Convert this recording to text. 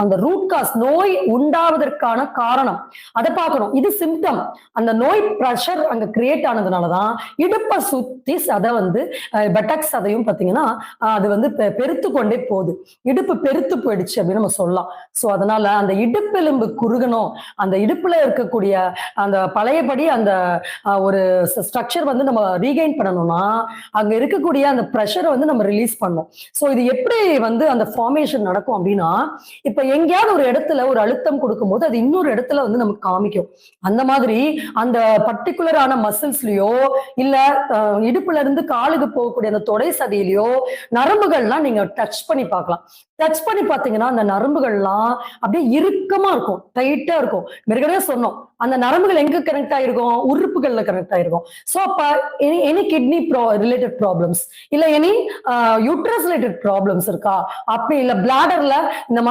அந்த root cause, நோய் உண்டாவதற்கான காரணம் அதை பார்க்கணும். இது சிம்டம். அந்த நோய் பிரஷர் அங்க கிரியேட் ஆனதுனாலதான் இடுப்பை சுத்தி சதை வந்து பெட்டக்ஸ் சதையும் பாத்தீங்கன்னா அது வந்து பெருத்து கொண்டே போகுது. இடுப்பு பெருத்து போயிடுச்சு அப்படின்னு நம்ம சொல்லலாம். சோ அதனால அந்த இடுப்பெலும்பு குறுகணும், அந்த இடுப்புல இருக்கக்கூடிய அந்த பழையபடி அந்த ஒரு ஸ்ட்ரக்சர் வந்து நம்ம ரீகெயின் பண்ணணும்னா அங்க இருக்கக்கூடிய அந்த ப்ரெஷரை வந்து நம்ம ரிலீஸ் பண்ணணும். சோ இது எப்படி வந்து அந்த ஃபார்மேஷன் நடக்கும் அப்படின்னா, இப்ப எங்கேயாவது ஒரு இடத்துல ஒரு அழுத்தம் கொடுக்கும்போது அது இன்னொரு இடத்துல வந்து நமக்கு காமிக்கும். அந்த மாதிரி அந்த பர்டிகுலரான மசில்ஸ்லயோ இல்ல இடுப்புல இருந்து காலுக்கு போகக்கூடிய அந்த தொடை சதையிலயோ நரம்புகள்லாம் நீங்க டச் பண்ணி பார்க்கலாம். டச் பண்ணி பாத்தீங்கன்னா அந்த நரம்புகள்லாம் அப்படியே இறுக்கமா இருக்கும், டைட்டா இருக்கும். ஏற்கனவே சொன்னோம், அந்த நரம்புகள் எங்க கனெக்ட் ஆயிருக்கும்? உறுப்புகள்ல கனெக்ட் ஆயிருக்கும். சோ அப்ப எனி கிட்னி ரிலேட்டட் ப்ராப்ளம்ஸ் இல்ல எனி யூட்ரஸ் ரிலேட்டட் ப்ராப்ளம்ஸ் இருக்கா, அப்படி இல்ல பிளாடர்ல இந்த மாதிரி